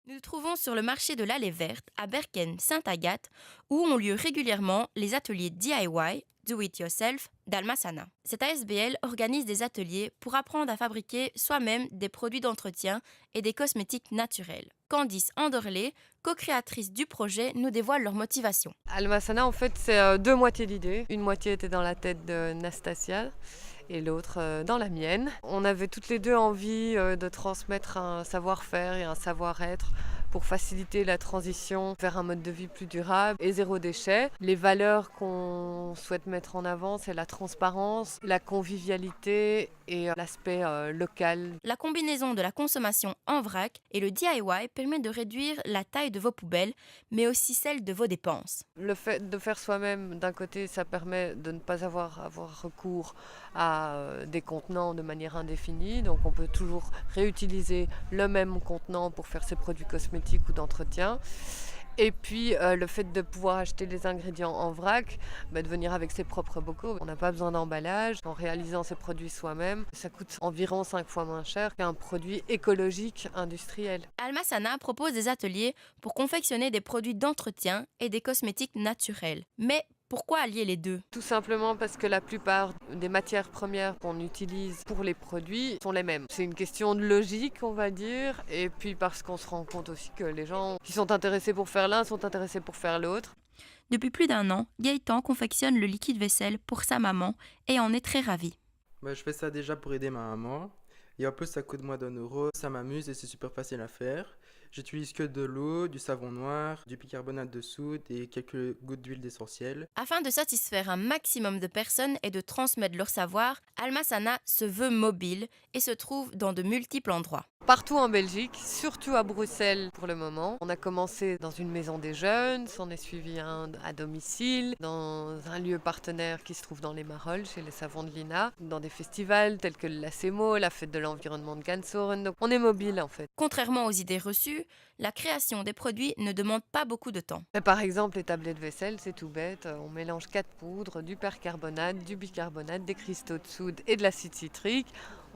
Nous nous trouvons sur le marché de l'Allée Verte à Berken-Sainte-Agathe où ont lieu régulièrement les ateliers DIY, Do It Yourself, d'Almasana. Cette ASBL organise des ateliers pour apprendre à fabriquer soi-même des produits d'entretien et des cosmétiques naturels. Candice Anderlé, co-créatrice du projet, nous dévoile leur motivation. Almasana, en fait, c'est deux moitiés d'idées. Une moitié était dans la tête de Nastasia et l'autre dans la mienne. On avait toutes les deux envie de transmettre un savoir-faire et un savoir-être pour faciliter la transition vers un mode de vie plus durable et zéro déchet. Les valeurs qu'on souhaite mettre en avant, c'est la transparence, la convivialité et l'aspect local. La combinaison de la consommation en vrac et le DIY permet de réduire la taille de vos poubelles, mais aussi celle de vos dépenses. Le fait de faire soi-même, d'un côté, ça permet de ne pas avoir recours à des contenants de manière indéfinie. Donc on peut toujours réutiliser le même contenant pour faire ses produits cosmétiques ou d'entretien. Et puis le fait de pouvoir acheter les ingrédients en vrac, de venir avec ses propres bocaux. On n'a pas besoin d'emballage. En réalisant ses produits soi-même, ça coûte environ 5 fois moins cher qu'un produit écologique industriel. Almasana propose des ateliers pour confectionner des produits d'entretien et des cosmétiques naturels. Mais pourquoi allier les deux? Tout simplement parce que la plupart des matières premières qu'on utilise pour les produits sont les mêmes. C'est une question de logique, on va dire, et puis parce qu'on se rend compte aussi que les gens qui sont intéressés pour faire l'un sont intéressés pour faire l'autre. Depuis plus d'un an, Gaëtan confectionne le liquide vaisselle pour sa maman et en est très ravi. Je fais ça déjà pour aider ma maman. Et en plus, ça coûte moins d'1 euro. Ça m'amuse et c'est super facile à faire. J'utilise que de l'eau, du savon noir, du bicarbonate de soude et quelques gouttes d'huile d'essentiel. Afin de satisfaire un maximum de personnes et de transmettre leur savoir, Almasana se veut mobile et se trouve dans de multiples endroits. Partout en Belgique, surtout à Bruxelles pour le moment. On a commencé dans une maison des jeunes, s'en est suivi un à domicile, dans un lieu partenaire qui se trouve dans les Marolles, chez les Savons de Lina, dans des festivals tels que le Lacemo, la fête de l'environnement de Gansoren. Donc on est mobile en fait. Contrairement aux idées reçues, la création des produits ne demande pas beaucoup de temps. Mais par exemple, les tablettes de vaisselle, c'est tout bête. On mélange 4 poudres, du percarbonate, du bicarbonate, des cristaux de soude et de l'acide citrique.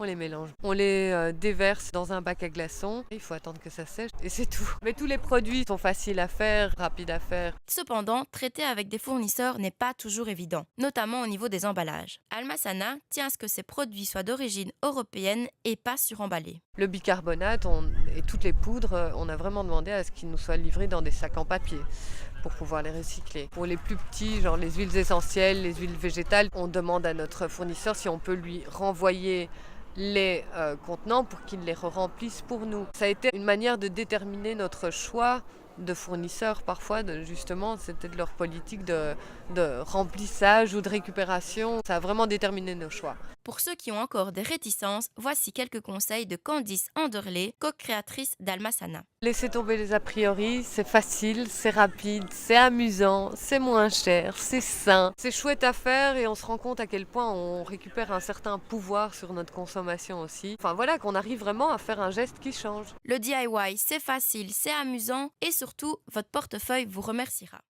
On les mélange. On les déverse dans un bac à glaçons. Il faut attendre que ça sèche et c'est tout. Mais tous les produits sont faciles à faire, rapides à faire. Cependant, traiter avec des fournisseurs n'est pas toujours évident, notamment au niveau des emballages. Almasana tient à ce que ses produits soient d'origine européenne et pas suremballés. Le bicarbonate et toutes les poudres, on a vraiment demandé à ce qu'ils nous soient livrés dans des sacs en papier pour pouvoir les recycler. Pour les plus petits, genre les huiles essentielles, les huiles végétales, on demande à notre fournisseur si on peut lui renvoyer les contenants pour qu'il les remplisse pour nous. Ça a été une manière de déterminer notre choix de fournisseurs parfois, justement, c'était de leur politique de remplissage ou de récupération. Ça a vraiment déterminé nos choix. Pour ceux qui ont encore des réticences, voici quelques conseils de Candice Anderlé, co-créatrice d'Almasana. Laissez tomber les a priori, c'est facile, c'est rapide, c'est amusant, c'est moins cher, c'est sain. C'est chouette à faire et on se rend compte à quel point on récupère un certain pouvoir sur notre consommation aussi. Enfin voilà, qu'on arrive vraiment à faire un geste qui change. Le DIY, c'est facile, c'est amusant et surtout, votre portefeuille vous remerciera.